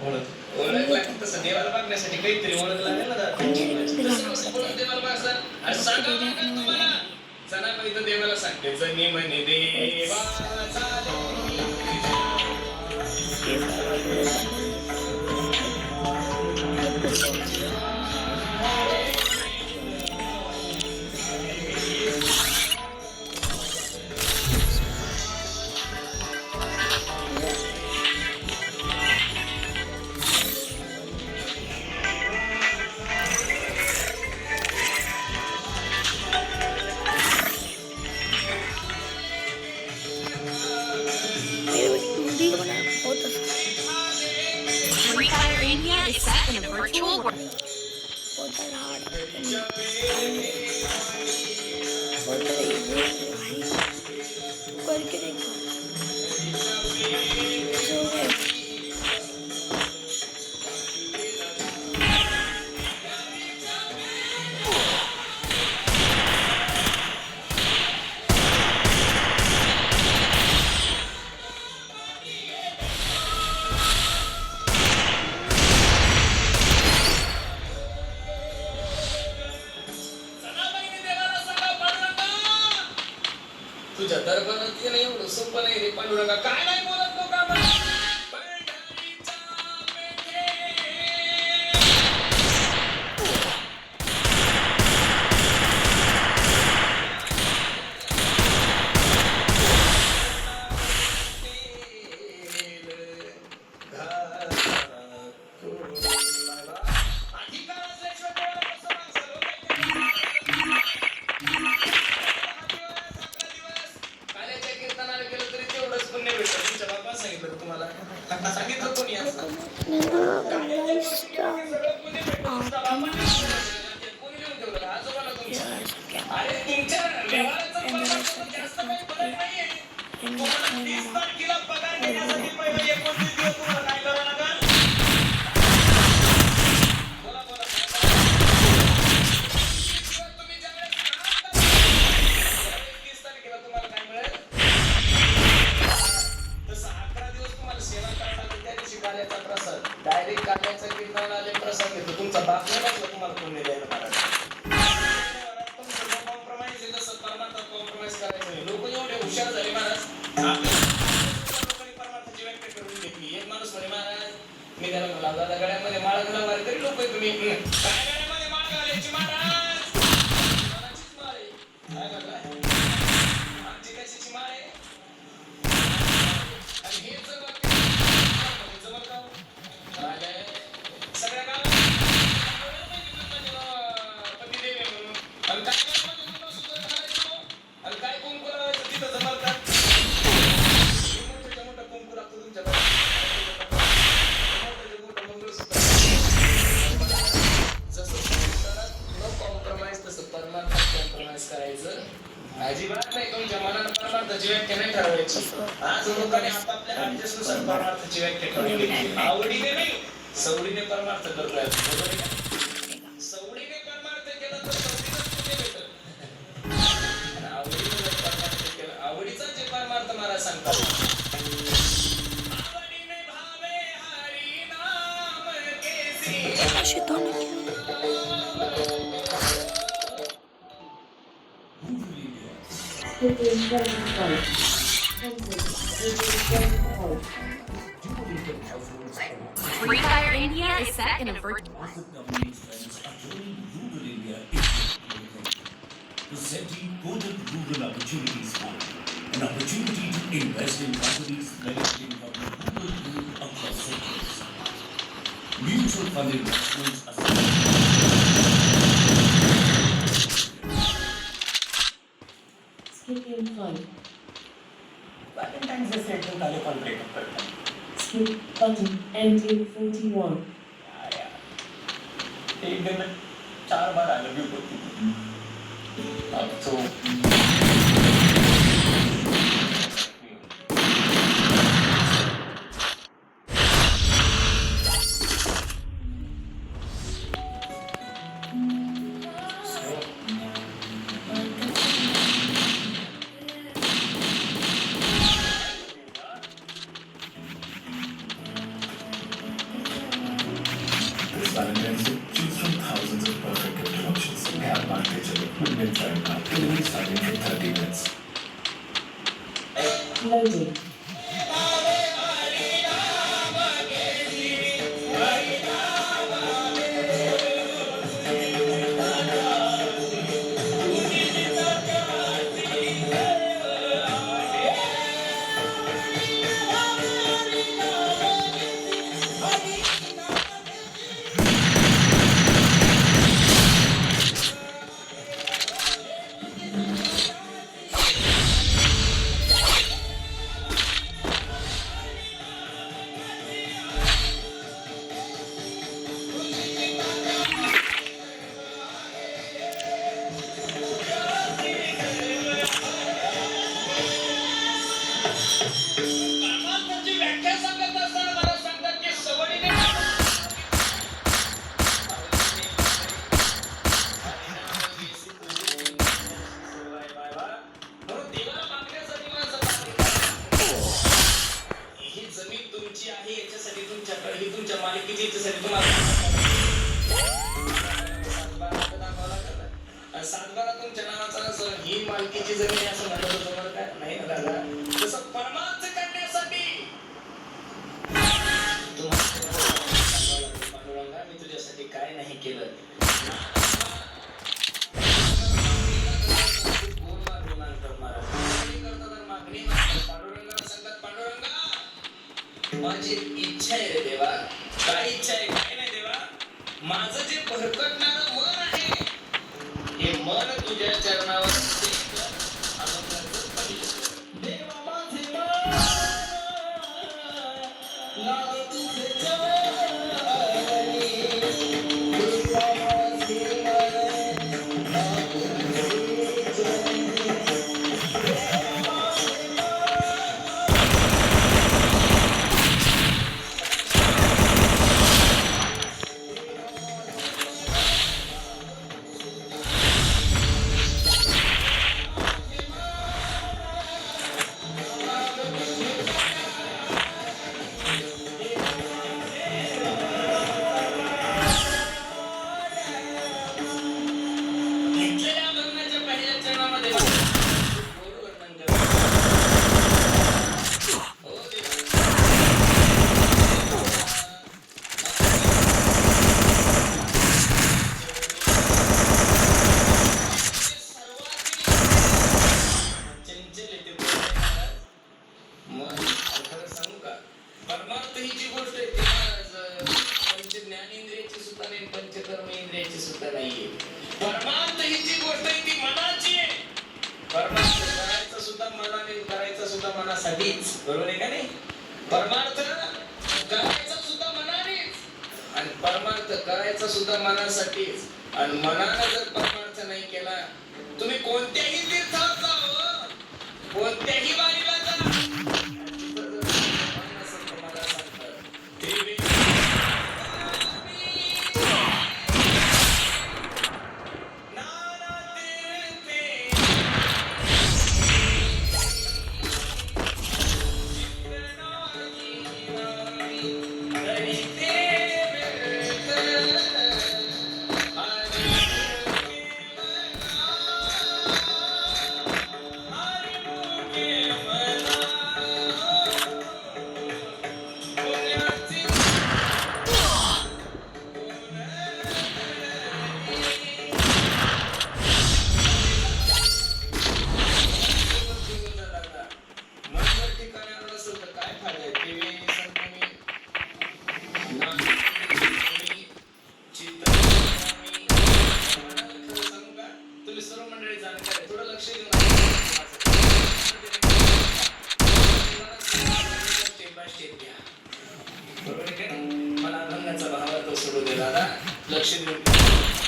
ओळखला की तसं देवाला बघण्यासाठी काहीतरी ओळख लागेल ना दादा. तसं कसं ओळख देवाला बघायचं? अरे सांगा बरं का तुम्हाला? चला मग इथं देवाला सांगते जनी म्हणे देवाचा Arabia is set in a virtual world. तुझ्या दरबारात येणं एवढं सोपं नाही रे पांडुरंगा. काय नाही बोलत तो का तुम्हाला सांगितलं कोणी असं अरे तुमच्या व्यवहाराचं जास्त काही बदल नाहीये. तुम्हाला 30 तारखेला पगार देण्यासाठी पहिले 29 दिवस तुम्हाला काय करावं लागेल? बोला बोला. तुम्ही ज्यावेळेस 30 तारखेला तुम्हाला काय मिळेल? तसं 11 दिवस तुम्हाला सेवा करायला लागेल. त्या दिवशी कार्याचा प्रसाद डायरेक्ट कार्याचा कीर्तन आले प्रसाद घेतो. तुमचा बाप नाही बसला तुम्हाला पुण्य द्यायला महाराज. कॉम्प्रोमाइज करायचं नाही. लोक एवढे हुशार झाले महाराज. लोकांनी परमार्थाची व्याख्या करून घेतली. एक माणूस म्हणे महाराज मी त्याला म्हणला दादा गळ्यामध्ये माळ घाला वारी तरी लोक तुम्ही काय गळ्यामध्ये माळ घालायची महाराज? कोणाचीच माळ आहे. काय म्हणलाय? आमची कशाची माळ आहे? आणि हे जवळ का सगळ्या गावात पतिदेव आहे म्हणून. आणि काय आणि काय कुंकू लावायचं तिथं जमवतात. मोठं कुंकू लागतो तुमच्याकडे. मोठं मंगळसूत्र. जसं संसारात न कॉम्प्रोमाइज तसं परमार्थात कॉम्प्रोमाइज करायचं अजिबात नाही. तुमच्या मनाला परमार्थाची व्याख्या नाही ठरवायची. आज लोकांनी आपापल्या ऍडजस्टनुसार परमार्थाची व्याख्या करून घेतली. आवडीने नाही सवडीने परमार्थ करतोय. सवडीने परमार्थ केला तर सवडीनंच पुण्य भेटल. आवडीचा जे परमार्थ महाराज सांगतात आवडीने भावे हरी नाम केसी. Free Fire India is set in a virtual presenting Kotak Rural Opportunities Fund, an opportunity to invest in companies benefiting from the rural youth across sectors. Mutual fund investments are Skip in fund. Valentine's Day set आले पण breakup करतात. Skip button ending 41. एक दिन में 4 बार I love you बोलती थी. अब तो midterm activity starting for 30 minutes. Loading. परमार्थाची व्याख्या सांगत असताना मला सांगतात की सवडीने म्हणून देवाला मागण्यासाठी ही जमीन तुमची आहे याच्यासाठी तुमच्याकडे ही तुमच्या मालकीची याच्यासाठी तुम्हाला सातबारा तुमच्या नावाचा असं ही मालकीची जमीन आहे असं म्हणलं तर तुम्हाला काय नाही ना दादा तसं परमार्थ करण्यासाठी पांडुरंगा मी तुझ्यासाठी काय नाही केलं माझी इच्छा आहे रे देवा काय इच्छा आहे काय नाही देवा माझं जे भरकटणारं मन आहे हे मन तुझ्या चरणावर देवा माझे मन लाग तुझे चरणी देवा माझे मन लाग तुझे चरणी घेतलेल्या अभंगाच्या पहिल्या चरणामध्ये गोड वर्णन करतात. हो देवा. चंचल आहे ते बोलण्यात. मग खरं सांगू का परमार्थ ही जी गोष्ट आहे ती पंच ज्ञानेंद्रियाची सुद्धा नाही पंचकर्म इंद्रियाची सुद्धा नाहीये परमार्थ ही जी गोष्ट आहे ती मनाची आहे परमार्थ करायचा सुद्धा मनाने करायचा सुद्धा मनासाठीच बरोबर आहे का नाही परमार्थ करायचा सुद्धा मनानेच आणि परमार्थ करायचा सुद्धा मनासाठीच आणि मनानं जर परमार्थ नाही केला तुम्ही कोणत्याही तीर्थावर जा हो, कोणत्याही वारीला जा तिथं जर मन नसेल तर मला सांगतात त्रिवेणी नाना तीर्थे मला अभंगाचा भावार्थ सोडू दे दादा लक्ष देऊन